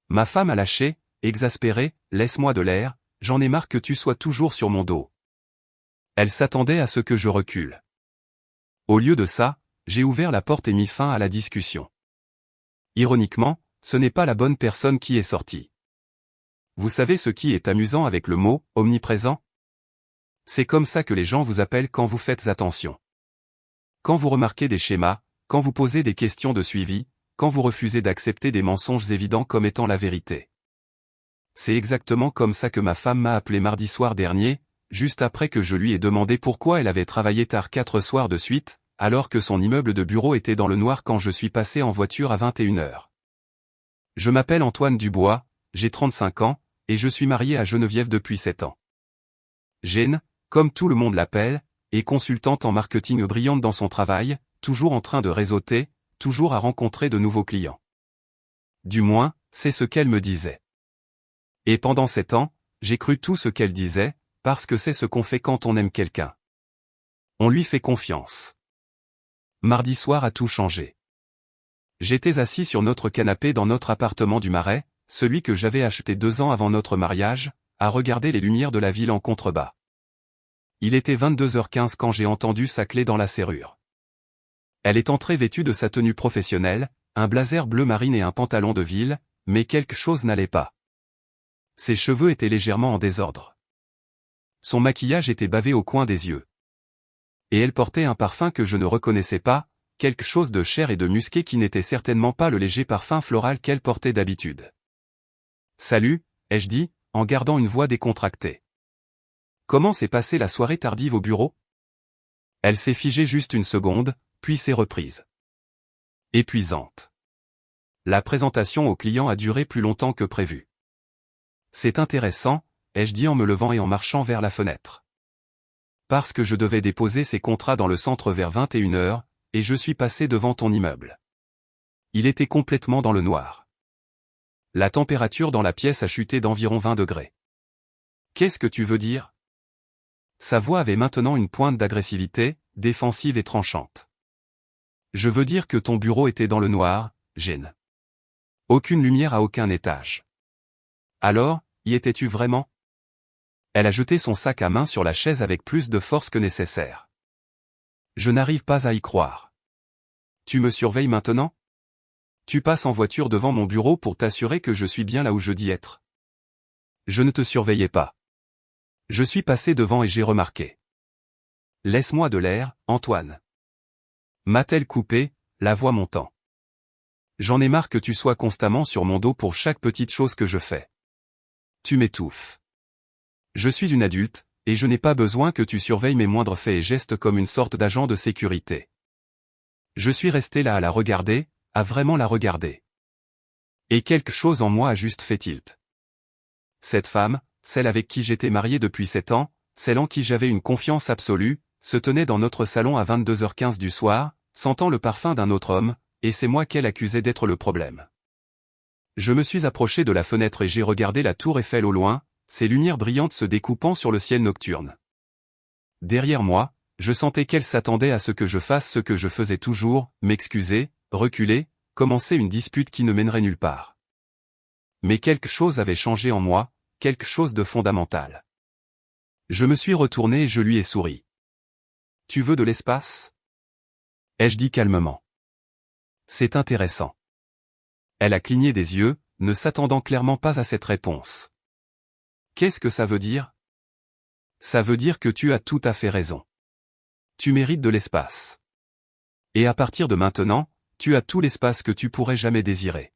Ma femme a lâché, exaspérée, laisse-moi de l'air, j'en ai marre que tu sois toujours sur mon dos. Elle s'attendait à ce que je recule. Au lieu de ça, j'ai ouvert la porte et mis fin à la discussion. Ironiquement, ce n'est pas la bonne personne qui est sortie. Vous savez ce qui est amusant avec le mot « omniprésent » ? C'est comme ça que les gens vous appellent quand vous faites attention. Quand vous remarquez des schémas, quand vous posez des questions de suivi, quand vous refusez d'accepter des mensonges évidents comme étant la vérité. C'est exactement comme ça que ma femme m'a appelé mardi soir dernier, juste après que je lui ai demandé pourquoi elle avait travaillé tard 4 soirs de suite, alors que son immeuble de bureau était dans le noir quand je suis passé en voiture à 21h. Je m'appelle Antoine Dubois, j'ai 35 ans, et je suis marié à Geneviève depuis 7 ans. Gene, comme tout le monde l'appelle, est consultante en marketing brillante dans son travail, toujours en train de réseauter, toujours à rencontrer de nouveaux clients. Du moins, c'est ce qu'elle me disait. Et pendant 7 ans, j'ai cru tout ce qu'elle disait, parce que c'est ce qu'on fait quand on aime quelqu'un. On lui fait confiance. Mardi soir a tout changé. J'étais assis sur notre canapé dans notre appartement du Marais, celui que j'avais acheté 2 ans avant notre mariage, à regarder les lumières de la ville en contrebas. Il était 22h15 quand j'ai entendu sa clé dans la serrure. Elle est entrée vêtue de sa tenue professionnelle, un blazer bleu marine et un pantalon de ville, mais quelque chose n'allait pas. Ses cheveux étaient légèrement en désordre. Son maquillage était bavé au coin des yeux. Et elle portait un parfum que je ne reconnaissais pas, quelque chose de cher et de musqué qui n'était certainement pas le léger parfum floral qu'elle portait d'habitude. « Salut », ai-je dit, en gardant une voix décontractée. « Comment s'est passée la soirée tardive au bureau ?» Elle s'est figée juste une seconde, puis s'est reprise. Épuisante. La présentation au client a duré plus longtemps que prévu. C'est intéressant, ai-je dit en me levant et en marchant vers la fenêtre. Parce que je devais déposer ces contrats dans le centre vers 21h, et je suis passé devant ton immeuble. Il était complètement dans le noir. La température dans la pièce a chuté d'environ 20 degrés. Qu'est-ce que tu veux dire ? Sa voix avait maintenant une pointe d'agressivité, défensive et tranchante. Je veux dire que ton bureau était dans le noir, Gene. Aucune lumière à aucun étage. Alors, y étais-tu vraiment ? Elle a jeté son sac à main sur la chaise avec plus de force que nécessaire. Je n'arrive pas à y croire. Tu me surveilles maintenant ? Tu passes en voiture devant mon bureau pour t'assurer que je suis bien là où je dis être. Je ne te surveillais pas. Je suis passé devant et j'ai remarqué. Laisse-moi de l'air, Antoine. M'a-t-elle coupé, la voix montant. J'en ai marre que tu sois constamment sur mon dos pour chaque petite chose que je fais. Tu m'étouffes. Je suis une adulte, et je n'ai pas besoin que tu surveilles mes moindres faits et gestes comme une sorte d'agent de sécurité. Je suis resté là à la regarder, à vraiment la regarder. Et quelque chose en moi a juste fait tilt. Cette femme, celle avec qui j'étais marié depuis 7 ans, celle en qui j'avais une confiance absolue, se tenait dans notre salon à 22h15 du soir, sentant le parfum d'un autre homme, et c'est moi qu'elle accusait d'être le problème. Je me suis approché de la fenêtre et j'ai regardé la tour Eiffel au loin, ses lumières brillantes se découpant sur le ciel nocturne. Derrière moi, je sentais qu'elle s'attendait à ce que je fasse ce que je faisais toujours, m'excuser, reculer, commencer une dispute qui ne mènerait nulle part. Mais quelque chose avait changé en moi, quelque chose de fondamental. Je me suis retourné et je lui ai souri. « Tu veux de l'espace » ai-je dit calmement. C'est intéressant. Elle a cligné des yeux, ne s'attendant clairement pas à cette réponse. Qu'est-ce que ça veut dire ? Ça veut dire que tu as tout à fait raison. Tu mérites de l'espace. Et à partir de maintenant, tu as tout l'espace que tu pourrais jamais désirer.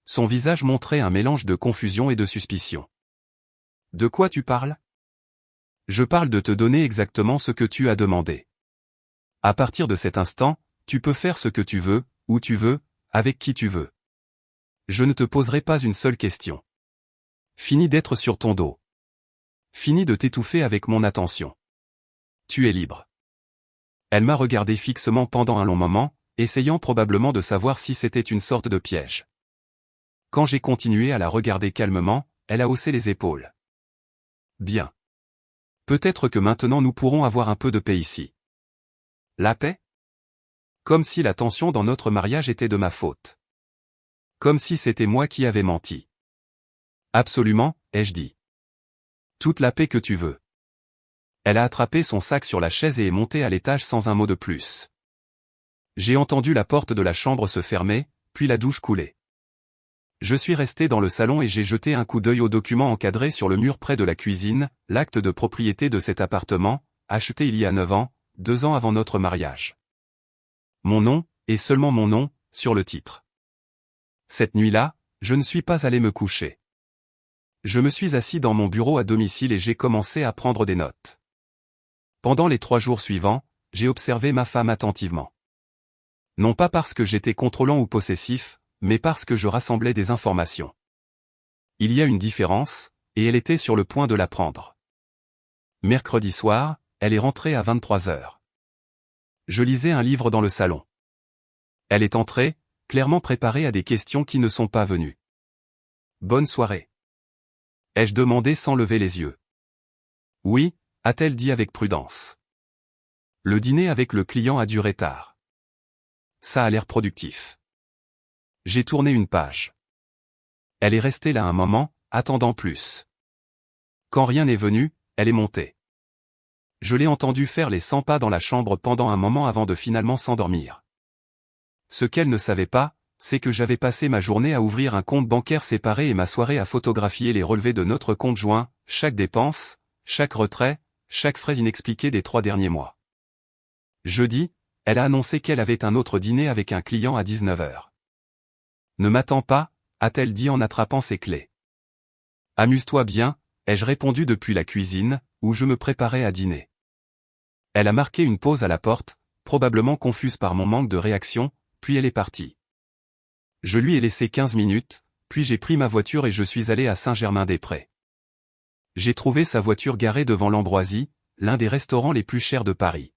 Son visage montrait un mélange de confusion et de suspicion. De quoi tu parles ? Je parle de te donner exactement ce que tu as demandé. À partir de cet instant, tu peux faire ce que tu veux, où tu veux, avec qui tu veux. Je ne te poserai pas une seule question. Fini d'être sur ton dos. Fini de t'étouffer avec mon attention. Tu es libre. Elle m'a regardé fixement pendant un long moment, essayant probablement de savoir si c'était une sorte de piège. Quand j'ai continué à la regarder calmement, elle a haussé les épaules. Bien. Peut-être que maintenant nous pourrons avoir un peu de paix ici. La paix ? Comme si la tension dans notre mariage était de ma faute. Comme si c'était moi qui avais menti. Absolument, ai-je dit. Toute la paix que tu veux. Elle a attrapé son sac sur la chaise et est montée à l'étage sans un mot de plus. J'ai entendu la porte de la chambre se fermer, puis la douche couler. Je suis resté dans le salon et j'ai jeté un coup d'œil aux documents encadrés sur le mur près de la cuisine, l'acte de propriété de cet appartement, acheté il y a 9 ans, 2 ans avant notre mariage. Mon nom, et seulement mon nom, sur le titre. Cette nuit-là, je ne suis pas allé me coucher. Je me suis assis dans mon bureau à domicile et j'ai commencé à prendre des notes. Pendant les 3 jours suivants, j'ai observé ma femme attentivement. Non pas parce que j'étais contrôlant ou possessif, mais parce que je rassemblais des informations. Il y a une différence, et elle était sur le point de l'apprendre. Mercredi soir, elle est rentrée à 23 heures. Je lisais un livre dans le salon. Elle est entrée, clairement préparée à des questions qui ne sont pas venues. « Bonne soirée. » ai-je demandé sans lever les yeux. « Oui », a-t-elle dit avec prudence. Le dîner avec le client a duré tard. Ça a l'air productif. J'ai tourné une page. Elle est restée là un moment, attendant plus. Quand rien n'est venu, elle est montée. Je l'ai entendue faire les 100 pas dans la chambre pendant un moment avant de finalement s'endormir. Ce qu'elle ne savait pas, c'est que j'avais passé ma journée à ouvrir un compte bancaire séparé et ma soirée à photographier les relevés de notre compte joint, chaque dépense, chaque retrait, chaque frais inexpliqué des 3 derniers mois. Jeudi, elle a annoncé qu'elle avait un autre dîner avec un client à 19 heures. Ne m'attends pas, a-t-elle dit en attrapant ses clés. Amuse-toi bien, ai-je répondu depuis la cuisine, où je me préparais à dîner. Elle a marqué une pause à la porte, probablement confuse par mon manque de réaction, puis elle est partie. Je lui ai laissé 15 minutes, puis j'ai pris ma voiture et je suis allé à Saint-Germain-des-Prés. J'ai trouvé sa voiture garée devant l'Ambroisie, l'un des restaurants les plus chers de Paris.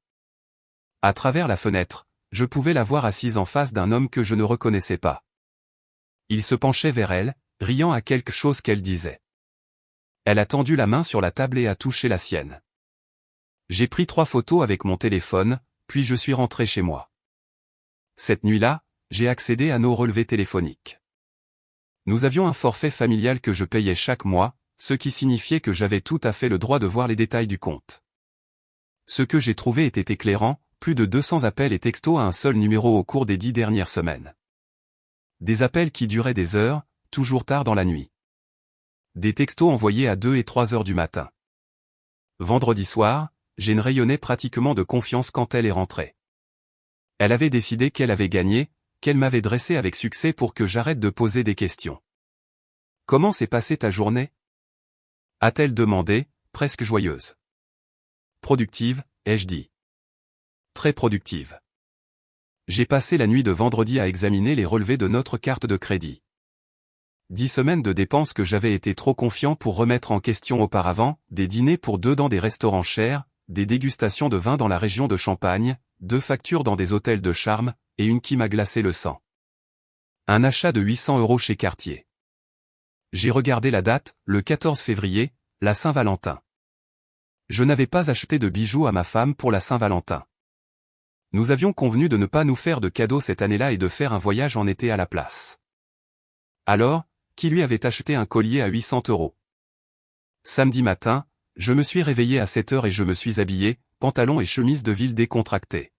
À travers la fenêtre, je pouvais la voir assise en face d'un homme que je ne reconnaissais pas. Il se penchait vers elle, riant à quelque chose qu'elle disait. Elle a tendu la main sur la table et a touché la sienne. J'ai pris 3 photos avec mon téléphone, puis je suis rentré chez moi. Cette nuit-là, j'ai accédé à nos relevés téléphoniques. Nous avions un forfait familial que je payais chaque mois, ce qui signifiait que j'avais tout à fait le droit de voir les détails du compte. Ce que j'ai trouvé était éclairant, plus de 200 appels et textos à un seul numéro au cours des 10 dernières semaines. Des appels qui duraient des heures, toujours tard dans la nuit. Des textos envoyés à 2 et 3 heures du matin. Vendredi soir, Jane rayonnait pratiquement de confiance quand elle est rentrée. Elle avait décidé qu'elle avait gagné, qu'elle m'avait dressé avec succès pour que j'arrête de poser des questions. « Comment s'est passée ta journée ?» a-t-elle demandé, presque joyeuse. « Productive, ai-je dit. »« Très productive. » J'ai passé la nuit de vendredi à examiner les relevés de notre carte de crédit. 10 semaines de dépenses que j'avais été trop confiant pour remettre en question auparavant, des dîners pour 2 dans des restaurants chers, des dégustations de vin dans la région de Champagne, 2 factures dans des hôtels de charme, et une qui m'a glacé le sang. Un achat de 800 € chez Cartier. J'ai regardé la date, le 14 février, la Saint-Valentin. Je n'avais pas acheté de bijoux à ma femme pour la Saint-Valentin. Nous avions convenu de ne pas nous faire de cadeaux cette année-là et de faire un voyage en été à la place. Alors, qui lui avait acheté un collier à 800 €? Samedi matin, je me suis réveillé à 7 heures et je me suis habillé, pantalon et chemise de ville décontractée.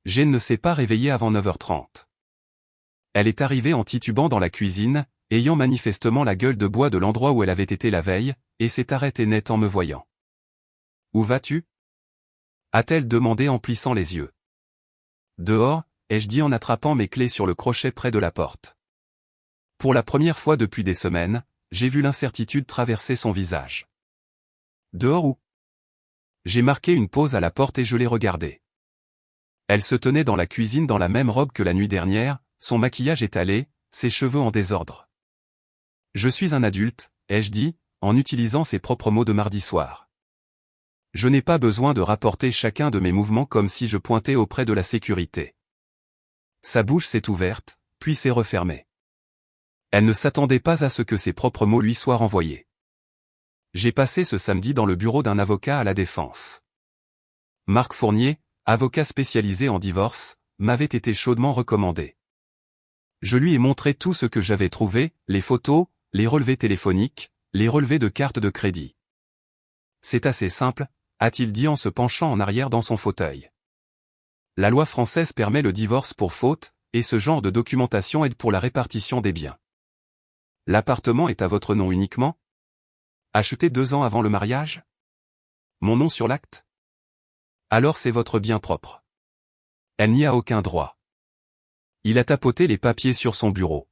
Jane ne s'est pas réveillée avant 9h30. Elle est arrivée en titubant dans la cuisine, ayant manifestement la gueule de bois de l'endroit où elle avait été la veille, et s'est arrêtée net en me voyant. « Où vas-tu » a-t-elle demandé en plissant les yeux. « Dehors » ai-je dit en attrapant mes clés sur le crochet près de la porte. Pour la première fois depuis des semaines, j'ai vu l'incertitude traverser son visage. « Dehors où » J'ai marqué une pause à la porte et je l'ai regardée. Elle se tenait dans la cuisine dans la même robe que la nuit dernière, son maquillage étalé, ses cheveux en désordre. « Je suis un adulte » ai-je dit, en utilisant ses propres mots de mardi soir. Je n'ai pas besoin de rapporter chacun de mes mouvements comme si je pointais auprès de la sécurité. Sa bouche s'est ouverte, puis s'est refermée. Elle ne s'attendait pas à ce que ses propres mots lui soient renvoyés. J'ai passé ce samedi dans le bureau d'un avocat à la Défense. Marc Fournier, avocat spécialisé en divorce, m'avait été chaudement recommandé. Je lui ai montré tout ce que j'avais trouvé, les photos, les relevés téléphoniques, les relevés de cartes de crédit. C'est assez simple, a-t-il dit en se penchant en arrière dans son fauteuil. La loi française permet le divorce pour faute, et ce genre de documentation aide pour la répartition des biens. L'appartement est à votre nom uniquement? Acheté 2 ans avant le mariage? Mon nom sur l'acte? Alors c'est votre bien propre. Elle n'y a aucun droit. Il a tapoté les papiers sur son bureau.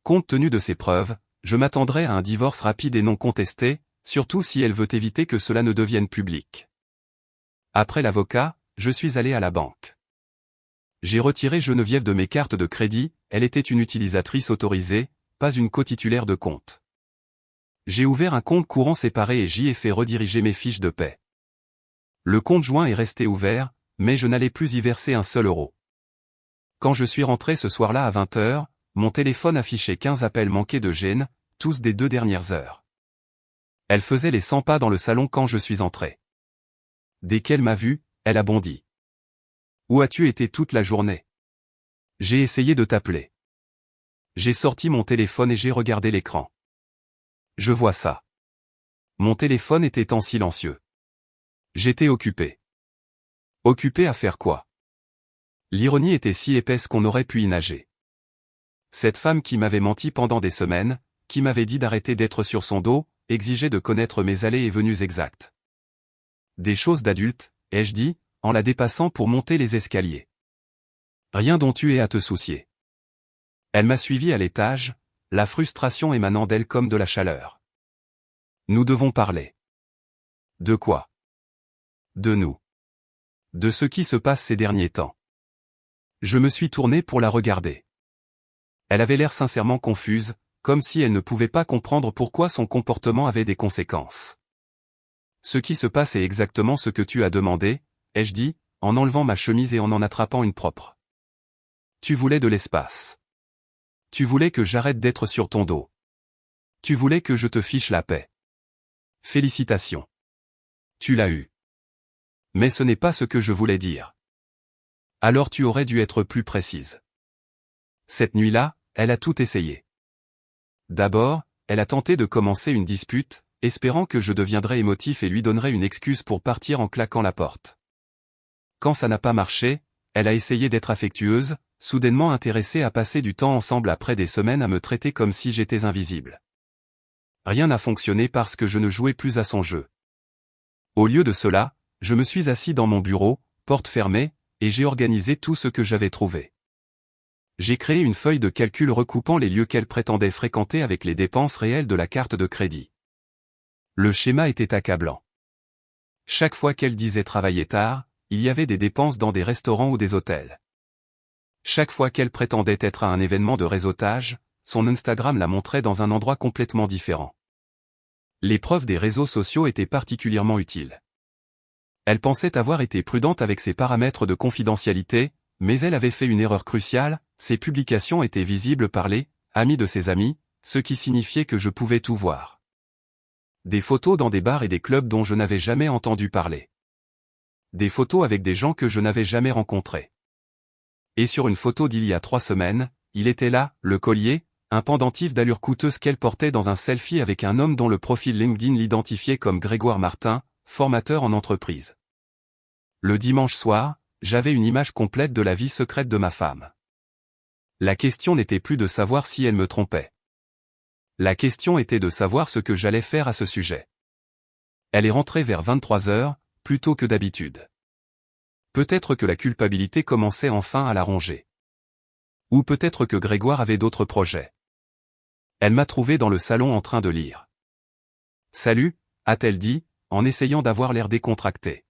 Compte tenu de ces preuves, je m'attendrai à un divorce rapide et non contesté, surtout si elle veut éviter que cela ne devienne public. Après l'avocat, je suis allé à la banque. J'ai retiré Geneviève de mes cartes de crédit, elle était une utilisatrice autorisée, pas une cotitulaire de compte. J'ai ouvert un compte courant séparé et j'y ai fait rediriger mes fiches de paie. Le compte joint est resté ouvert, mais je n'allais plus y verser un seul euro. Quand je suis rentré ce soir-là à 20 h, mon téléphone affichait 15 appels manqués de Jane, tous des 2 dernières heures. Elle faisait les 100 pas dans le salon quand je suis entré. Dès qu'elle m'a vu, elle a bondi. Où as-tu été toute la journée? J'ai essayé de t'appeler. J'ai sorti mon téléphone et j'ai regardé l'écran. Je vois ça. Mon téléphone était en silencieux. J'étais occupé. Occupé à faire quoi? L'ironie était si épaisse qu'on aurait pu y nager. Cette femme qui m'avait menti pendant des semaines, qui m'avait dit d'arrêter d'être sur son dos, exigeait de connaître mes allées et venues exactes. Des choses d'adulte, ai-je dit, en la dépassant pour monter les escaliers. Rien dont tu aies à te soucier. Elle m'a suivi à l'étage, la frustration émanant d'elle comme de la chaleur. Nous devons parler. De quoi? De nous. De ce qui se passe ces derniers temps. Je me suis tourné pour la regarder. Elle avait l'air sincèrement confuse, comme si elle ne pouvait pas comprendre pourquoi son comportement avait des conséquences. Ce qui se passe est exactement ce que tu as demandé, ai-je dit, en enlevant ma chemise et en attrapant une propre. Tu voulais de l'espace. Tu voulais que j'arrête d'être sur ton dos. Tu voulais que je te fiche la paix. Félicitations. Tu l'as eu. Mais ce n'est pas ce que je voulais dire. Alors tu aurais dû être plus précise. Cette nuit-là, elle a tout essayé. D'abord, elle a tenté de commencer une dispute, espérant que je deviendrais émotif et lui donnerais une excuse pour partir en claquant la porte. Quand ça n'a pas marché, elle a essayé d'être affectueuse, soudainement intéressée à passer du temps ensemble après des semaines à me traiter comme si j'étais invisible. Rien n'a fonctionné parce que je ne jouais plus à son jeu. Au lieu de cela, je me suis assis dans mon bureau, porte fermée, et j'ai organisé tout ce que j'avais trouvé. J'ai créé une feuille de calcul recoupant les lieux qu'elle prétendait fréquenter avec les dépenses réelles de la carte de crédit. Le schéma était accablant. Chaque fois qu'elle disait travailler tard, il y avait des dépenses dans des restaurants ou des hôtels. Chaque fois qu'elle prétendait être à un événement de réseautage, son Instagram la montrait dans un endroit complètement différent. Les preuves des réseaux sociaux étaient particulièrement utiles. Elle pensait avoir été prudente avec ses paramètres de confidentialité, mais elle avait fait une erreur cruciale, ses publications étaient visibles par les amis de ses amis, ce qui signifiait que je pouvais tout voir. Des photos dans des bars et des clubs dont je n'avais jamais entendu parler. Des photos avec des gens que je n'avais jamais rencontrés. Et sur une photo d'il y a 3 semaines, il était là, le collier, un pendentif d'allure coûteuse qu'elle portait dans un selfie avec un homme dont le profil LinkedIn l'identifiait comme Grégoire Martin, formateur en entreprise. Le dimanche soir, j'avais une image complète de la vie secrète de ma femme. La question n'était plus de savoir si elle me trompait. La question était de savoir ce que j'allais faire à ce sujet. Elle est rentrée vers 23 h, plus tôt que d'habitude. Peut-être que la culpabilité commençait enfin à la ronger. Ou peut-être que Grégoire avait d'autres projets. Elle m'a trouvé dans le salon en train de lire. « Salut », a-t-elle dit, en essayant d'avoir l'air décontracté.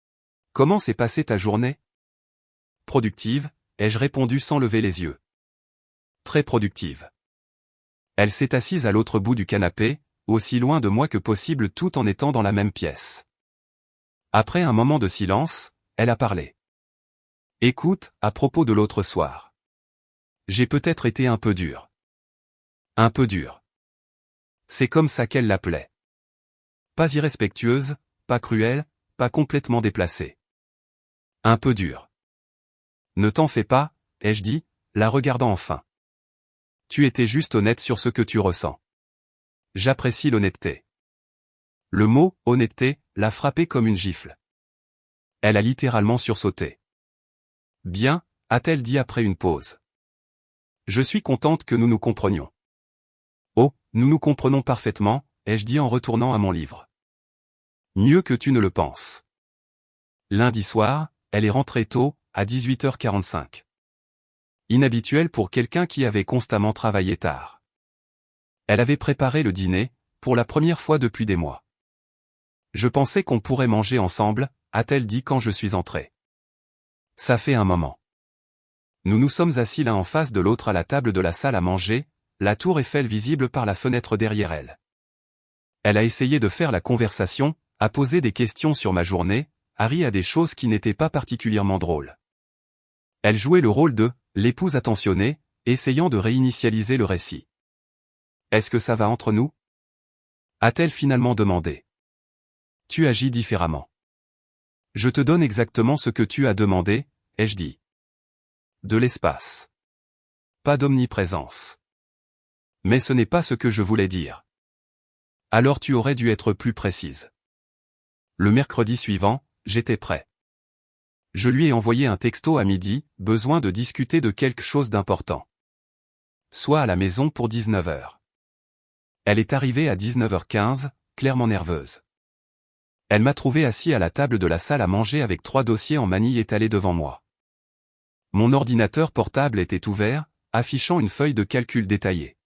« Comment s'est passée ta journée ? » « Productive », ai-je répondu sans lever les yeux. « Très productive. » Elle s'est assise à l'autre bout du canapé, aussi loin de moi que possible tout en étant dans la même pièce. Après un moment de silence, elle a parlé. « Écoute, à propos de l'autre soir. J'ai peut-être été un peu dur. Un peu dur. C'est comme ça qu'elle l'appelait. Pas irrespectueuse, pas cruelle, pas complètement déplacée. Un peu dur. Ne t'en fais pas, ai-je dit, la regardant enfin. Tu étais juste honnête sur ce que tu ressens. J'apprécie l'honnêteté. Le mot « honnêteté » l'a frappé comme une gifle. Elle a littéralement sursauté. Bien, a-t-elle dit après une pause. Je suis contente que nous nous comprenions. Oh, nous nous comprenons parfaitement, ai-je dit en retournant à mon livre. Mieux que tu ne le penses. Lundi soir, elle est rentrée tôt, à 18h45. Inhabituel pour quelqu'un qui avait constamment travaillé tard. Elle avait préparé le dîner, pour la première fois depuis des mois. Je pensais qu'on pourrait manger ensemble, a-t-elle dit quand je suis entré. Ça fait un moment. Nous nous sommes assis l'un en face de l'autre à la table de la salle à manger, la tour Eiffel visible par la fenêtre derrière elle. Elle a essayé de faire la conversation, a posé des questions sur ma journée, a ri à des choses qui n'étaient pas particulièrement drôles. Elle jouait le rôle de l'épouse attentionnée, essayant de réinitialiser le récit. Est-ce que ça va entre nous? A-t-elle finalement demandé. Tu agis différemment. Je te donne exactement ce que tu as demandé, ai-je dit. De l'espace. Pas d'omniprésence. Mais ce n'est pas ce que je voulais dire. Alors tu aurais dû être plus précise. Le mercredi suivant, j'étais prêt. Je lui ai envoyé un texto à midi, besoin de discuter de quelque chose d'important. Sois à la maison pour 19h. Elle est arrivée à 19h15, clairement nerveuse. Elle m'a trouvé assis à la table de la salle à manger avec 3 dossiers en manille étalés devant moi. Mon ordinateur portable était ouvert, affichant une feuille de calcul détaillée.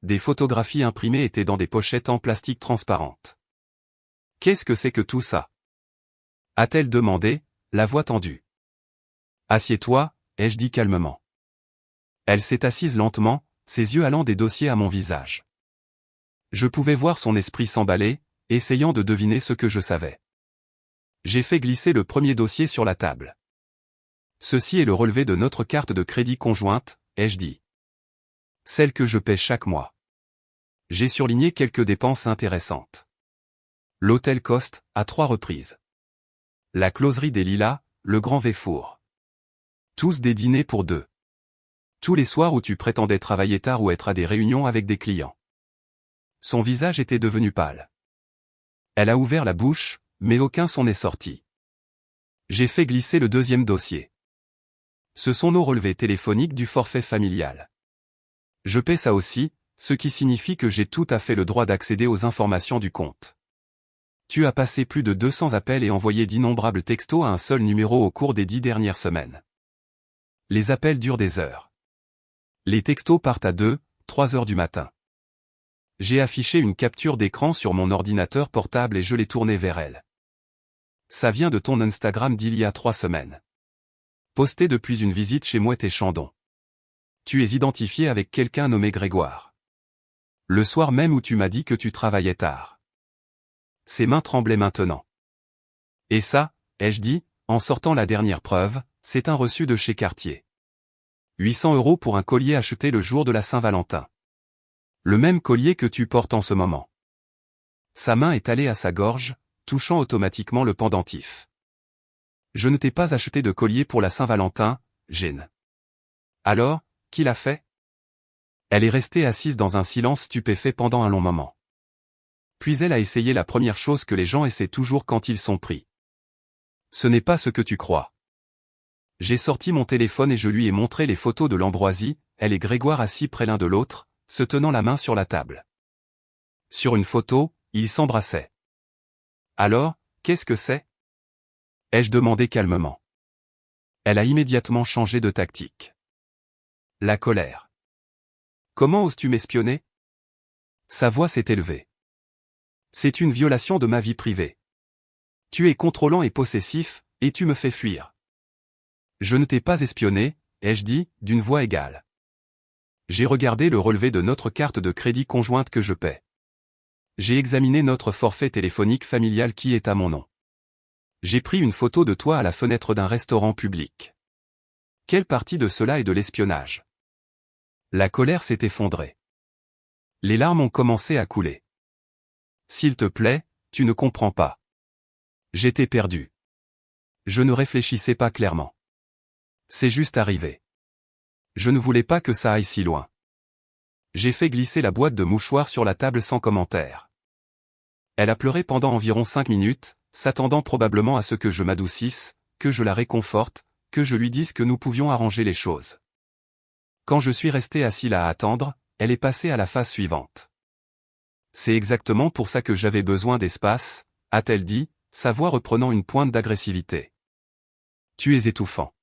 Des photographies imprimées étaient dans des pochettes en plastique transparente. Qu'est-ce que c'est que tout ça? A-t-elle demandé, la voix tendue. Assieds-toi, ai-je dit calmement. Elle s'est assise lentement, ses yeux allant des dossiers à mon visage. Je pouvais voir son esprit s'emballer, essayant de deviner ce que je savais. J'ai fait glisser le premier dossier sur la table. Ceci est le relevé de notre carte de crédit conjointe, ai-je dit. Celle que je paie chaque mois. J'ai surligné quelques dépenses intéressantes. L'hôtel Coste, à 3 reprises. La closerie des Lilas, le Grand Véfour. Tous des dîners pour 2. Tous les soirs où tu prétendais travailler tard ou être à des réunions avec des clients. Son visage était devenu pâle. Elle a ouvert la bouche, mais aucun son n'est sorti. J'ai fait glisser le deuxième dossier. Ce sont nos relevés téléphoniques du forfait familial. Je paie ça aussi, ce qui signifie que j'ai tout à fait le droit d'accéder aux informations du compte. Tu as passé plus de 200 appels et envoyé d'innombrables textos à un seul numéro au cours des 10 dernières semaines. Les appels durent des heures. Les textos partent à 2, 3 heures du matin. J'ai affiché une capture d'écran sur mon ordinateur portable et je l'ai tournée vers elle. Ça vient de ton Instagram d'il y a 3 semaines. Posté depuis une visite chez Mouette et Chandon. Tu es identifié avec quelqu'un nommé Grégoire. Le soir même où tu m'as dit que tu travaillais tard. Ses mains tremblaient maintenant. Et ça, ai-je dit, en sortant la dernière preuve, c'est un reçu de chez Cartier. 800 € pour un collier acheté le jour de la Saint-Valentin. Le même collier que tu portes en ce moment. Sa main est allée à sa gorge, touchant automatiquement le pendentif. Je ne t'ai pas acheté de collier pour la Saint-Valentin, Jane. Alors, qui l'a fait? Elle est restée assise dans un silence stupéfait pendant un long moment. Puis elle a essayé la première chose que les gens essaient toujours quand ils sont pris. Ce n'est pas ce que tu crois. J'ai sorti mon téléphone et je lui ai montré les photos de l'Ambroisie, elle et Grégoire assis près l'un de l'autre, se tenant la main sur la table. Sur une photo, ils s'embrassaient. Alors, qu'est-ce que c'est? Ai-je demandé calmement. Elle a immédiatement changé de tactique. La colère. Comment oses-tu m'espionner? Sa voix s'est élevée. C'est une violation de ma vie privée. Tu es contrôlant et possessif, et tu me fais fuir. Je ne t'ai pas espionné, ai-je dit, d'une voix égale. J'ai regardé le relevé de notre carte de crédit conjointe que je paie. J'ai examiné notre forfait téléphonique familial qui est à mon nom. J'ai pris une photo de toi à la fenêtre d'un restaurant public. Quelle partie de cela est de l'espionnage? La colère s'est effondrée. Les larmes ont commencé à couler. S'il te plaît, tu ne comprends pas. J'étais perdu. Je ne réfléchissais pas clairement. C'est juste arrivé. Je ne voulais pas que ça aille si loin. J'ai fait glisser la boîte de mouchoirs sur la table sans commentaire. Elle a pleuré pendant environ 5 minutes, s'attendant probablement à ce que je m'adoucisse, que je la réconforte, que je lui dise que nous pouvions arranger les choses. Quand je suis resté assis là à attendre, elle est passée à la phase suivante. C'est exactement pour ça que j'avais besoin d'espace, a-t-elle dit, sa voix reprenant une pointe d'agressivité. Tu es étouffant.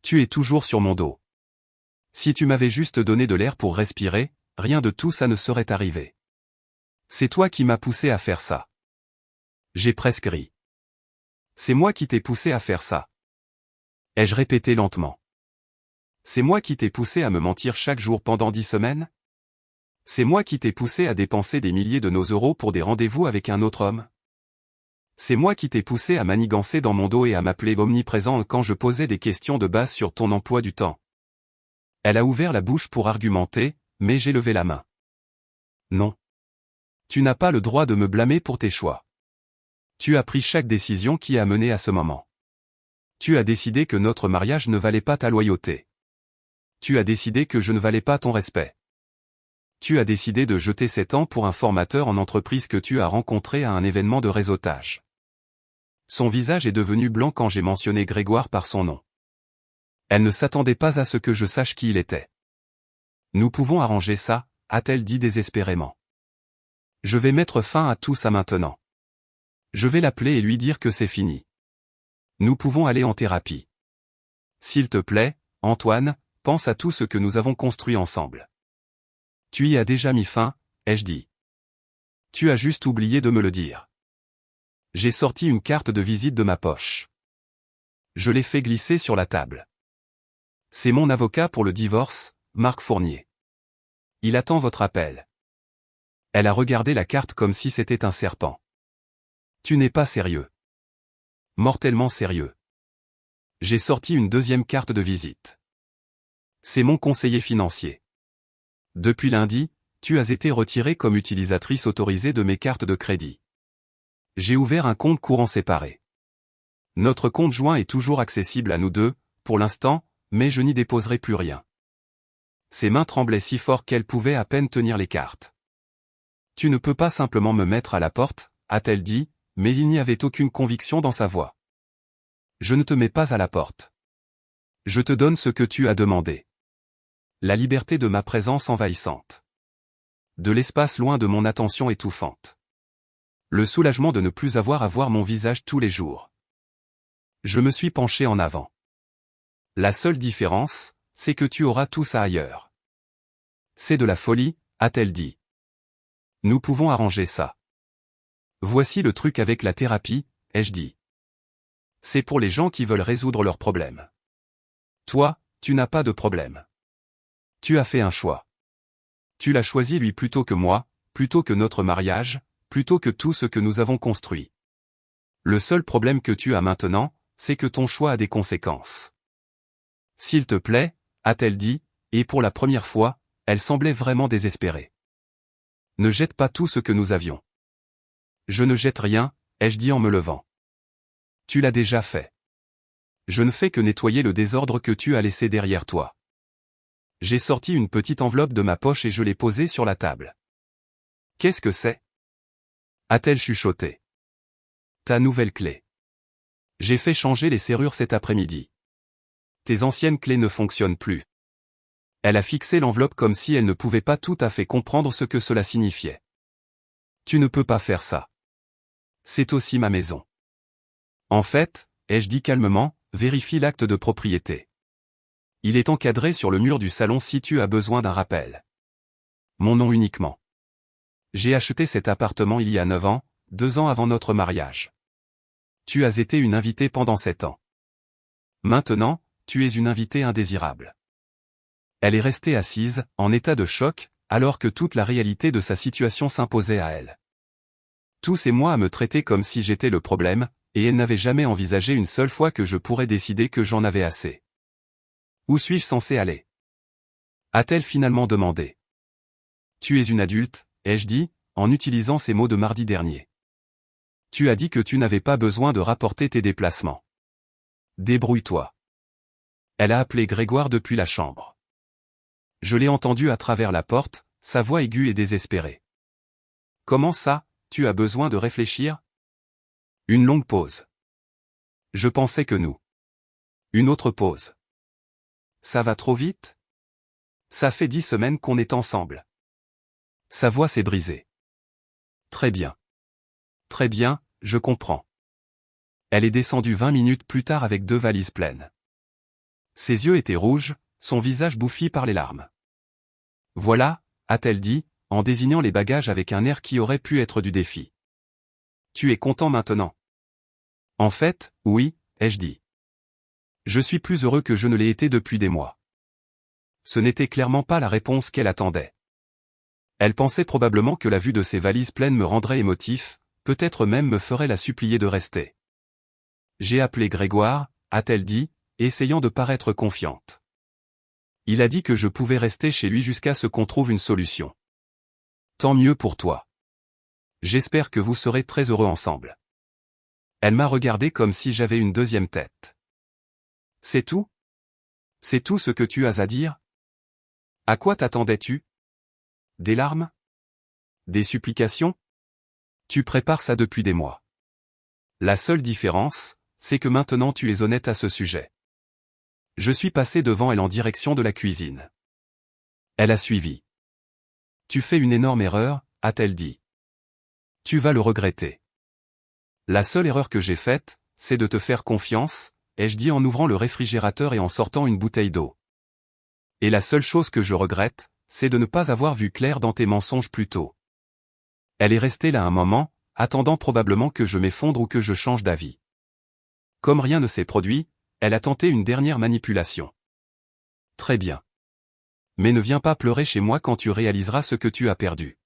Tu es toujours sur mon dos. Si tu m'avais juste donné de l'air pour respirer, rien de tout ça ne serait arrivé. C'est toi qui m'as poussé à faire ça. J'ai presque ri. C'est moi qui t'ai poussé à faire ça. Ai-je répété lentement. C'est moi qui t'ai poussé à me mentir chaque jour pendant 10 semaines? C'est moi qui t'ai poussé à dépenser des milliers de nos euros pour des rendez-vous avec un autre homme? C'est moi qui t'ai poussé à manigancer dans mon dos et à m'appeler omniprésent quand je posais des questions de base sur ton emploi du temps. Elle a ouvert la bouche pour argumenter, mais j'ai levé la main. Non. Tu n'as pas le droit de me blâmer pour tes choix. Tu as pris chaque décision qui a mené à ce moment. Tu as décidé que notre mariage ne valait pas ta loyauté. Tu as décidé que je ne valais pas ton respect. Tu as décidé de jeter 7 ans pour un formateur en entreprise que tu as rencontré à un événement de réseautage. Son visage est devenu blanc quand j'ai mentionné Grégoire par son nom. Elle ne s'attendait pas à ce que je sache qui il était. Nous pouvons arranger ça, a-t-elle dit désespérément. Je vais mettre fin à tout ça maintenant. Je vais l'appeler et lui dire que c'est fini. Nous pouvons aller en thérapie. S'il te plaît, Antoine, pense à tout ce que nous avons construit ensemble. Tu y as déjà mis fin, ai-je dit. Tu as juste oublié de me le dire. J'ai sorti une carte de visite de ma poche. Je l'ai fait glisser sur la table. C'est mon avocat pour le divorce, Marc Fournier. Il attend votre appel. Elle a regardé la carte comme si c'était un serpent. Tu n'es pas sérieux. Mortellement sérieux. J'ai sorti une deuxième carte de visite. C'est mon conseiller financier. Depuis lundi, tu as été retirée comme utilisatrice autorisée de mes cartes de crédit. J'ai ouvert un compte courant séparé. Notre compte joint est toujours accessible à nous deux, pour l'instant, mais je n'y déposerai plus rien. Ses mains tremblaient si fort qu'elle pouvait à peine tenir les cartes. Tu ne peux pas simplement me mettre à la porte, a-t-elle dit, mais il n'y avait aucune conviction dans sa voix. Je ne te mets pas à la porte. Je te donne ce que tu as demandé. La liberté de ma présence envahissante. De l'espace loin de mon attention étouffante. Le soulagement de ne plus avoir à voir mon visage tous les jours. Je me suis penché en avant. La seule différence, c'est que tu auras tout ça ailleurs. C'est de la folie, a-t-elle dit. Nous pouvons arranger ça. Voici le truc avec la thérapie, ai-je dit. C'est pour les gens qui veulent résoudre leurs problèmes. Toi, tu n'as pas de problème. Tu as fait un choix. Tu l'as choisi lui plutôt que moi, plutôt que notre mariage, plutôt que tout ce que nous avons construit. Le seul problème que tu as maintenant, c'est que ton choix a des conséquences. S'il te plaît, a-t-elle dit, et pour la première fois, elle semblait vraiment désespérée. Ne jette pas tout ce que nous avions. Je ne jette rien, ai-je dit en me levant. Tu l'as déjà fait. Je ne fais que nettoyer le désordre que tu as laissé derrière toi. J'ai sorti une petite enveloppe de ma poche et je l'ai posée sur la table. Qu'est-ce que c'est? A-t-elle chuchoté. Ta nouvelle clé. J'ai fait changer les serrures cet après-midi. Tes anciennes clés ne fonctionnent plus. Elle a fixé l'enveloppe comme si elle ne pouvait pas tout à fait comprendre ce que cela signifiait. Tu ne peux pas faire ça. C'est aussi ma maison. En fait, ai-je dit calmement, vérifie l'acte de propriété. Il est encadré sur le mur du salon si tu as besoin d'un rappel. Mon nom uniquement. J'ai acheté cet appartement il y a 9 ans, 2 ans avant notre mariage. Tu as été une invitée pendant 7 ans. Maintenant, tu es une invitée indésirable. Elle est restée assise, en état de choc, alors que toute la réalité de sa situation s'imposait à elle. Tous ces mois à me traiter comme si j'étais le problème, et elle n'avait jamais envisagé une seule fois que je pourrais décider que j'en avais assez. Où suis-je censé aller? A-t-elle finalement demandé. Tu es une adulte, ai-je dit, en utilisant ces mots de mardi dernier. Tu as dit que tu n'avais pas besoin de rapporter tes déplacements. Débrouille-toi. Elle a appelé Grégoire depuis la chambre. Je l'ai entendu à travers la porte, sa voix aiguë et désespérée. Comment ça, tu as besoin de réfléchir? Une longue pause. Je pensais que nous. Une autre pause. Ça va trop vite? Ça fait 10 semaines qu'on est ensemble. Sa voix s'est brisée. Très bien. Très bien, je comprends. Elle est descendue 20 minutes plus tard avec 2 valises pleines. Ses yeux étaient rouges, son visage bouffi par les larmes. Voilà, a-t-elle dit, en désignant les bagages avec un air qui aurait pu être du défi. Tu es content maintenant? En fait, oui, ai-je dit. Je suis plus heureux que je ne l'ai été depuis des mois. Ce n'était clairement pas la réponse qu'elle attendait. Elle pensait probablement que la vue de ses valises pleines me rendrait émotif, peut-être même me ferait la supplier de rester. J'ai appelé Grégoire, a-t-elle dit, essayant de paraître confiante. Il a dit que je pouvais rester chez lui jusqu'à ce qu'on trouve une solution. Tant mieux pour toi. J'espère que vous serez très heureux ensemble. Elle m'a regardé comme si j'avais une deuxième tête. C'est tout? C'est tout ce que tu as à dire? À quoi t'attendais-tu? Des larmes? Des supplications? Tu prépares ça depuis des mois. La seule différence, c'est que maintenant tu es honnête à ce sujet. Je suis passé devant elle en direction de la cuisine. Elle a suivi. Tu fais une énorme erreur, a-t-elle dit. Tu vas le regretter. La seule erreur que j'ai faite, c'est de te faire confiance, ai-je dit en ouvrant le réfrigérateur et en sortant une bouteille d'eau. Et la seule chose que je regrette, c'est de ne pas avoir vu clair dans tes mensonges plus tôt. Elle est restée là un moment, attendant probablement que je m'effondre ou que je change d'avis. Comme rien ne s'est produit, elle a tenté une dernière manipulation. Très bien. Mais ne viens pas pleurer chez moi quand tu réaliseras ce que tu as perdu.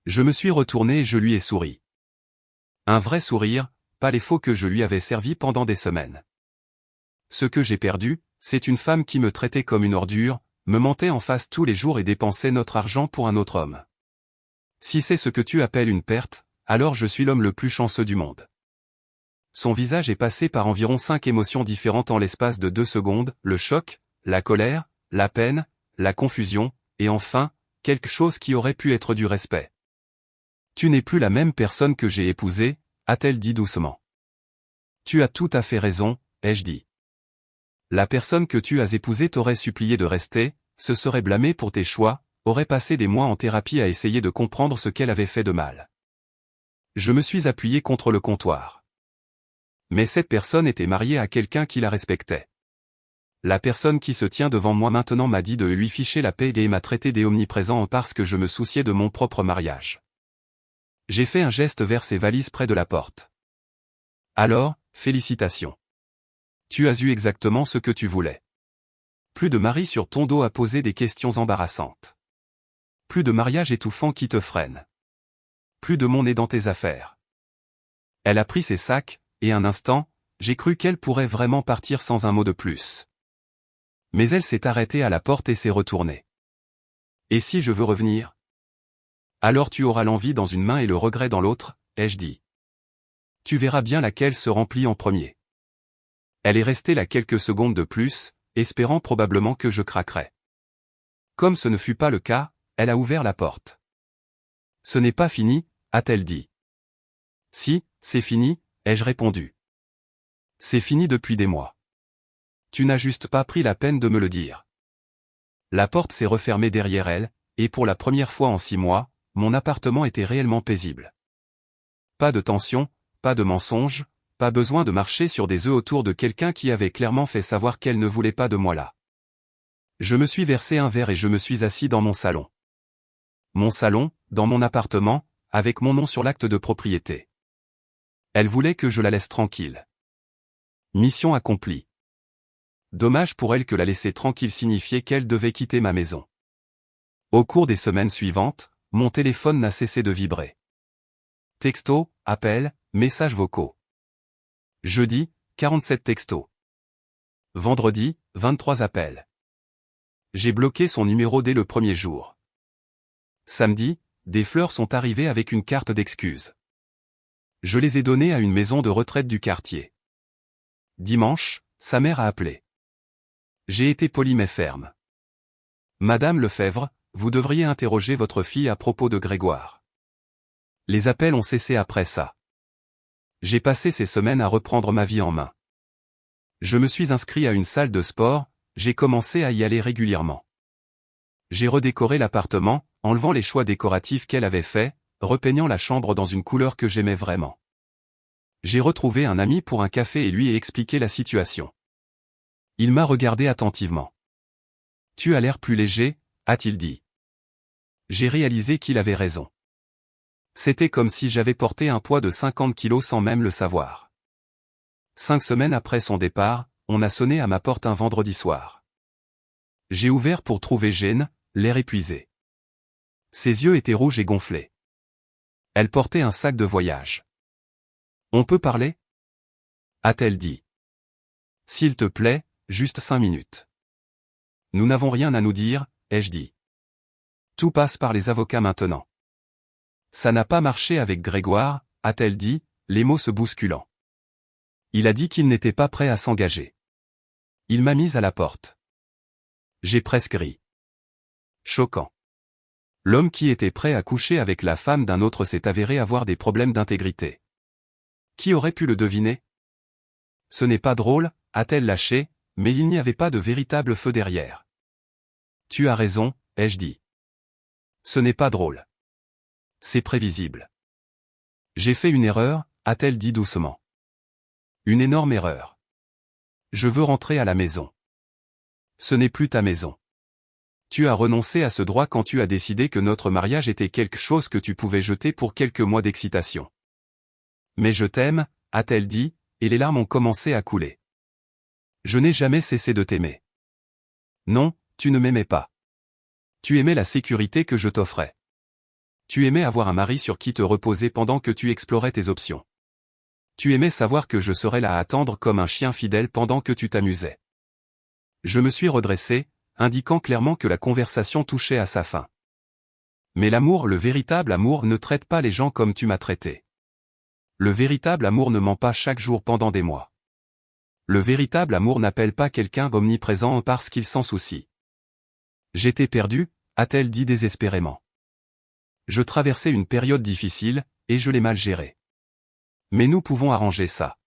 Je me suis retourné et je lui ai souri. Un vrai sourire, pas les faux que je lui avais servis pendant des semaines. Ce que j'ai perdu, c'est une femme qui me traitait comme une ordure, me mentait en face tous les jours et dépensait notre argent pour un autre homme. Si c'est ce que tu appelles une perte, alors je suis l'homme le plus chanceux du monde. Son visage est passé par environ 5 émotions différentes en l'espace de 2 secondes, le choc, la colère, la peine, la confusion, et enfin, quelque chose qui aurait pu être du respect. Tu n'es plus la même personne que j'ai épousée, a-t-elle dit doucement. Tu as tout à fait raison, ai-je dit. La personne que tu as épousée t'aurait supplié de rester, se serait blâmée pour tes choix, aurait passé des mois en thérapie à essayer de comprendre ce qu'elle avait fait de mal. Je me suis appuyé contre le comptoir. Mais cette personne était mariée à quelqu'un qui la respectait. La personne qui se tient devant moi maintenant m'a dit de lui ficher la paix et m'a traité d'omniprésent parce que je me souciais de mon propre mariage. J'ai fait un geste vers ses valises près de la porte. Alors, félicitations. Tu as eu exactement ce que tu voulais. Plus de mari sur ton dos à poser des questions embarrassantes. Plus de mariage étouffant qui te freine. Plus de mon nez dans tes affaires. Elle a pris ses sacs, et un instant, j'ai cru qu'elle pourrait vraiment partir sans un mot de plus. Mais elle s'est arrêtée à la porte et s'est retournée. Et si je veux revenir? Alors tu auras l'envie dans une main et le regret dans l'autre, ai-je dit. Tu verras bien laquelle se remplit en premier. Elle est restée là quelques secondes de plus, espérant probablement que je craquerais. Comme ce ne fut pas le cas, elle a ouvert la porte. Ce n'est pas fini, a-t-elle dit. Si, c'est fini, ai-je répondu. C'est fini depuis des mois. Tu n'as juste pas pris la peine de me le dire. La porte s'est refermée derrière elle, et pour la première fois en 6 mois, mon appartement était réellement paisible. Pas de tension, pas de mensonges, pas besoin de marcher sur des œufs autour de quelqu'un qui avait clairement fait savoir qu'elle ne voulait pas de moi là. Je me suis versé un verre et je me suis assis dans mon salon. Mon salon, dans mon appartement, avec mon nom sur l'acte de propriété. Elle voulait que je la laisse tranquille. Mission accomplie. Dommage pour elle que la laisser tranquille signifiait qu'elle devait quitter ma maison. Au cours des semaines suivantes, mon téléphone n'a cessé de vibrer. Textos, appels, messages vocaux. Jeudi, 47 textos. Vendredi, 23 appels. J'ai bloqué son numéro dès le premier jour. Samedi, des fleurs sont arrivées avec une carte d'excuses. Je les ai données à une maison de retraite du quartier. Dimanche, sa mère a appelé. J'ai été poli mais ferme. Madame Lefebvre, vous devriez interroger votre fille à propos de Grégoire. Les appels ont cessé après ça. J'ai passé ces semaines à reprendre ma vie en main. Je me suis inscrit à une salle de sport, j'ai commencé à y aller régulièrement. J'ai redécoré l'appartement, enlevant les choix décoratifs qu'elle avait faits, repeignant la chambre dans une couleur que j'aimais vraiment. J'ai retrouvé un ami pour un café et lui ai expliqué la situation. Il m'a regardé attentivement. « Tu as l'air plus léger », a-t-il dit. J'ai réalisé qu'il avait raison. C'était comme si j'avais porté un poids de 50 kilos sans même le savoir. 5 semaines après son départ, on a sonné à ma porte un vendredi soir. J'ai ouvert pour trouver Jane, l'air épuisé. Ses yeux étaient rouges et gonflés. Elle portait un sac de voyage. « On peut parler ?» a-t-elle dit. « S'il te plaît, juste 5 minutes. » « Nous n'avons rien à nous dire, » ai-je dit. « Tout passe par les avocats maintenant. »« Ça n'a pas marché avec Grégoire, » a-t-elle dit, les mots se bousculant. « Il a dit qu'il n'était pas prêt à s'engager. Il m'a mise à la porte. » J'ai presque ri. Choquant. L'homme qui était prêt à coucher avec la femme d'un autre s'est avéré avoir des problèmes d'intégrité. Qui aurait pu le deviner? Ce n'est pas drôle, a-t-elle lâché, mais il n'y avait pas de véritable feu derrière. Tu as raison, ai-je dit. Ce n'est pas drôle. C'est prévisible. J'ai fait une erreur, a-t-elle dit doucement. Une énorme erreur. Je veux rentrer à la maison. Ce n'est plus ta maison. Tu as renoncé à ce droit quand tu as décidé que notre mariage était quelque chose que tu pouvais jeter pour quelques mois d'excitation. Mais je t'aime, a-t-elle dit, et les larmes ont commencé à couler. Je n'ai jamais cessé de t'aimer. Non, tu ne m'aimais pas. Tu aimais la sécurité que je t'offrais. Tu aimais avoir un mari sur qui te reposer pendant que tu explorais tes options. Tu aimais savoir que je serais là à attendre comme un chien fidèle pendant que tu t'amusais. Je me suis redressé, indiquant clairement que la conversation touchait à sa fin. Mais l'amour, le véritable amour, ne traite pas les gens comme tu m'as traité. Le véritable amour ne ment pas chaque jour pendant des mois. Le véritable amour n'appelle pas quelqu'un omniprésent parce qu'il s'en soucie. J'étais perdu, a-t-elle dit désespérément. Je traversais une période difficile, et je l'ai mal gérée. Mais nous pouvons arranger ça.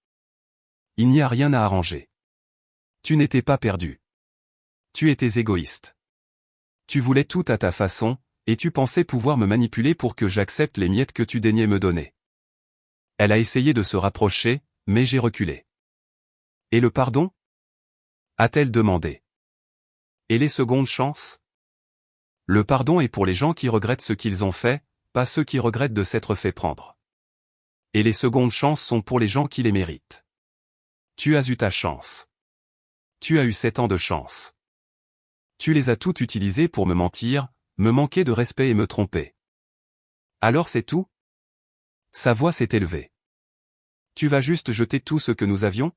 Il n'y a rien à arranger. Tu n'étais pas perdu. Tu étais égoïste. Tu voulais tout à ta façon, et tu pensais pouvoir me manipuler pour que j'accepte les miettes que tu daignais me donner. Elle a essayé de se rapprocher, mais j'ai reculé. Et le pardon? A-t-elle demandé. Et les secondes chances? Le pardon est pour les gens qui regrettent ce qu'ils ont fait, pas ceux qui regrettent de s'être fait prendre. Et les secondes chances sont pour les gens qui les méritent. Tu as eu ta chance. Tu as eu 7 ans de chance. Tu les as toutes utilisées pour me mentir, me manquer de respect et me tromper. Alors c'est tout? Sa voix s'est élevée. Tu vas juste jeter tout ce que nous avions?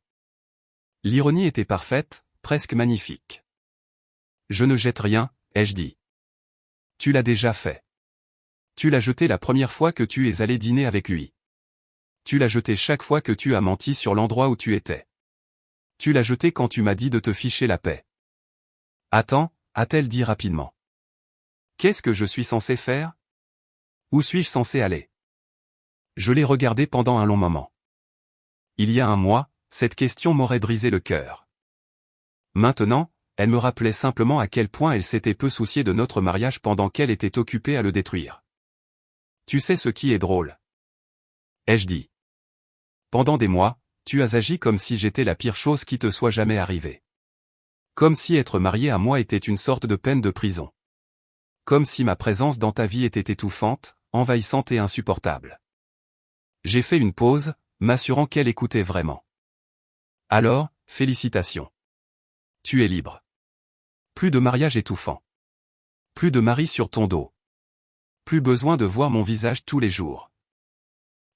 L'ironie était parfaite, presque magnifique. Je ne jette rien, ai-je dit. Tu l'as déjà fait. Tu l'as jeté la première fois que tu es allé dîner avec lui. Tu l'as jeté chaque fois que tu as menti sur l'endroit où tu étais. Tu l'as jeté quand tu m'as dit de te ficher la paix. Attends, a-t-elle dit rapidement. Qu'est-ce que je suis censé faire? Où suis-je censé aller? Je l'ai regardé pendant un long moment. Il y a un mois, cette question m'aurait brisé le cœur. Maintenant, elle me rappelait simplement à quel point elle s'était peu souciée de notre mariage pendant qu'elle était occupée à le détruire. Tu sais ce qui est drôle? Ai-je dit. Pendant des mois, tu as agi comme si j'étais la pire chose qui te soit jamais arrivée. Comme si être marié à moi était une sorte de peine de prison. Comme si ma présence dans ta vie était étouffante, envahissante et insupportable. J'ai fait une pause, m'assurant qu'elle écoutait vraiment. Alors, félicitations. Tu es libre. Plus de mariage étouffant. Plus de mari sur ton dos. Plus besoin de voir mon visage tous les jours.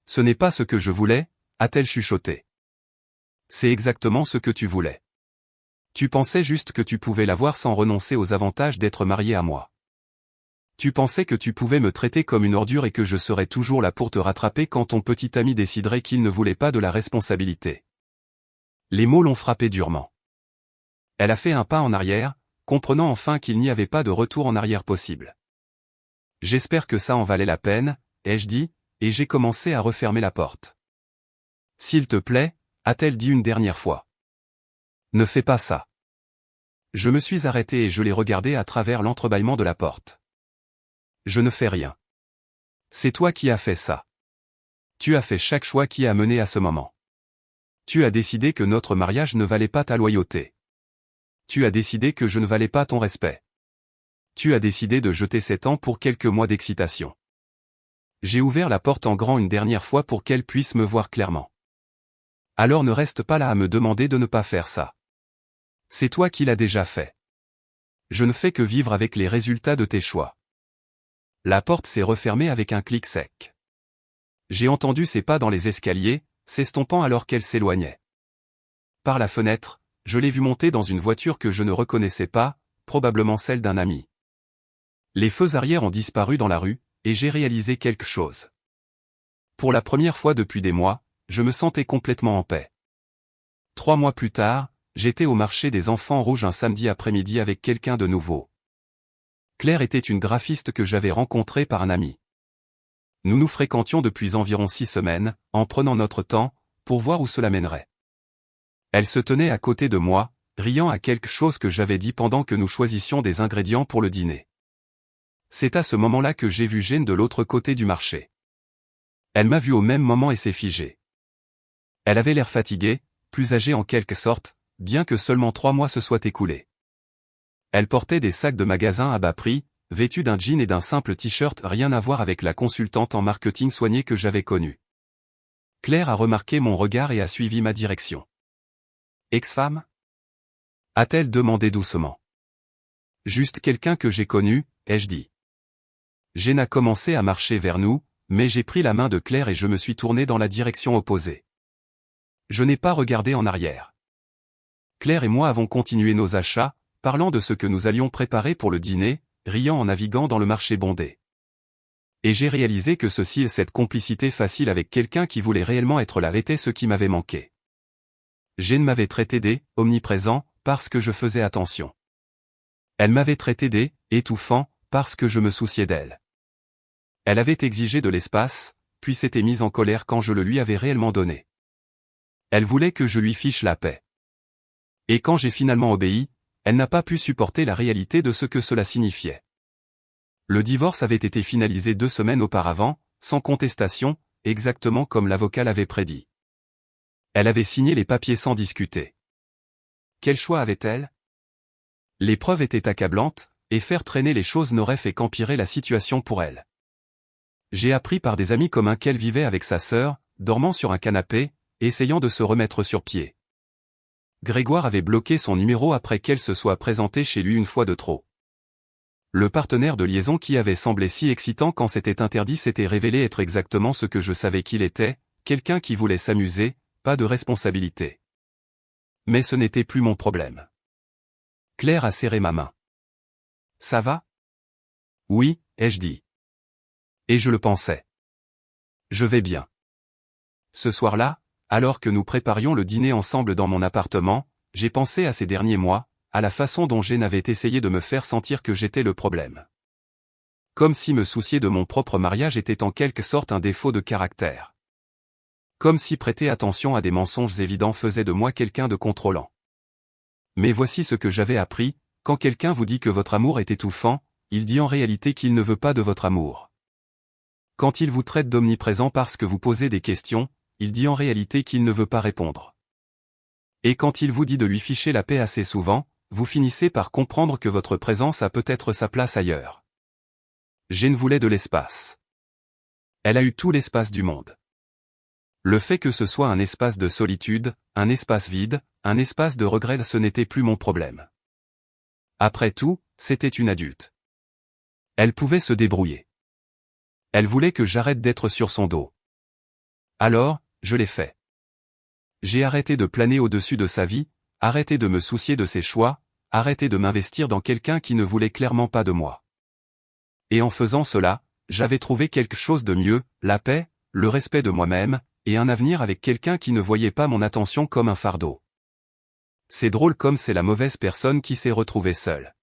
Ce n'est pas ce que je voulais, a-t-elle chuchoté. C'est exactement ce que tu voulais. Tu pensais juste que tu pouvais l'avoir sans renoncer aux avantages d'être marié à moi. Tu pensais que tu pouvais me traiter comme une ordure et que je serais toujours là pour te rattraper quand ton petit ami déciderait qu'il ne voulait pas de la responsabilité. Les mots l'ont frappé durement. Elle a fait un pas en arrière, comprenant enfin qu'il n'y avait pas de retour en arrière possible. J'espère que ça en valait la peine, ai-je dit, et j'ai commencé à refermer la porte. S'il te plaît, a-t-elle dit une dernière fois. Ne fais pas ça. Je me suis arrêté et je l'ai regardé à travers l'entrebâillement de la porte. Je ne fais rien. C'est toi qui as fait ça. Tu as fait chaque choix qui a mené à ce moment. Tu as décidé que notre mariage ne valait pas ta loyauté. Tu as décidé que je ne valais pas ton respect. Tu as décidé de jeter 7 ans pour quelques mois d'excitation. J'ai ouvert la porte en grand une dernière fois pour qu'elle puisse me voir clairement. Alors ne reste pas là à me demander de ne pas faire ça. C'est toi qui l'as déjà fait. Je ne fais que vivre avec les résultats de tes choix. La porte s'est refermée avec un clic sec. J'ai entendu ses pas dans les escaliers, s'estompant alors qu'elle s'éloignait. Par la fenêtre, je l'ai vue monter dans une voiture que je ne reconnaissais pas, probablement celle d'un ami. Les feux arrière ont disparu dans la rue, et j'ai réalisé quelque chose. Pour la première fois depuis des mois, je me sentais complètement en paix. 3 mois plus tard, j'étais au marché des enfants rouges un samedi après-midi avec quelqu'un de nouveau. Claire était une graphiste que j'avais rencontrée par un ami. Nous nous fréquentions depuis environ 6 semaines, en prenant notre temps, pour voir où cela mènerait. Elle se tenait à côté de moi, riant à quelque chose que j'avais dit pendant que nous choisissions des ingrédients pour le dîner. C'est à ce moment-là que j'ai vu Jane de l'autre côté du marché. Elle m'a vu au même moment et s'est figée. Elle avait l'air fatiguée, plus âgée en quelque sorte, bien que seulement 3 mois se soient écoulés. Elle portait des sacs de magasin à bas prix, vêtue d'un jean et d'un simple t-shirt, rien à voir avec la consultante en marketing soignée que j'avais connue. Claire a remarqué mon regard et a suivi ma direction. Ex-femme ? A-t-elle demandé doucement. Juste quelqu'un que j'ai connu, ai-je dit. Jane a commencé à marcher vers nous, mais j'ai pris la main de Claire et je me suis tourné dans la direction opposée. Je n'ai pas regardé en arrière. Claire et moi avons continué nos achats, parlant de ce que nous allions préparer pour le dîner, riant en naviguant dans le marché bondé. Et j'ai réalisé que ceci et cette complicité facile avec quelqu'un qui voulait réellement être là était ce qui m'avait manqué. Jane m'avait traité omniprésent, parce que je faisais attention. Elle m'avait traité étouffant, parce que je me souciais d'elle. Elle avait exigé de l'espace, puis s'était mise en colère quand je le lui avais réellement donné. Elle voulait que je lui fiche la paix. Et quand j'ai finalement obéi, elle n'a pas pu supporter la réalité de ce que cela signifiait. Le divorce avait été finalisé 2 semaines auparavant, sans contestation, exactement comme l'avocat l'avait prédit. Elle avait signé les papiers sans discuter. Quel choix avait-elle ? Les preuves étaient accablantes, et faire traîner les choses n'aurait fait qu'empirer la situation pour elle. J'ai appris par des amis communs qu'elle vivait avec sa sœur, dormant sur un canapé, essayant de se remettre sur pied. Grégoire avait bloqué son numéro après qu'elle se soit présentée chez lui une fois de trop. Le partenaire de liaison qui avait semblé si excitant quand c'était interdit s'était révélé être exactement ce que je savais qu'il était, quelqu'un qui voulait s'amuser, pas de responsabilité. Mais ce n'était plus mon problème. Claire a serré ma main. Ça va ? Oui, ai-je dit. Et je le pensais. Je vais bien. Ce soir-là, alors que nous préparions le dîner ensemble dans mon appartement, j'ai pensé à ces derniers mois, à la façon dont Jane avait essayé de me faire sentir que j'étais le problème. Comme si me soucier de mon propre mariage était en quelque sorte un défaut de caractère. Comme si prêter attention à des mensonges évidents faisait de moi quelqu'un de contrôlant. Mais voici ce que j'avais appris, quand quelqu'un vous dit que votre amour est étouffant, il dit en réalité qu'il ne veut pas de votre amour. Quand il vous traite d'omniprésent parce que vous posez des questions, il dit en réalité qu'il ne veut pas répondre. Et quand il vous dit de lui ficher la paix assez souvent, vous finissez par comprendre que votre présence a peut-être sa place ailleurs. Jane voulait de l'espace. Elle a eu tout l'espace du monde. Le fait que ce soit un espace de solitude, un espace vide, un espace de regret, ce n'était plus mon problème. Après tout, c'était une adulte. Elle pouvait se débrouiller. Elle voulait que j'arrête d'être sur son dos. Alors, je l'ai fait. J'ai arrêté de planer au-dessus de sa vie, arrêté de me soucier de ses choix, arrêté de m'investir dans quelqu'un qui ne voulait clairement pas de moi. Et en faisant cela, j'avais trouvé quelque chose de mieux, la paix, le respect de moi-même, et un avenir avec quelqu'un qui ne voyait pas mon attention comme un fardeau. C'est drôle comme c'est la mauvaise personne qui s'est retrouvée seule.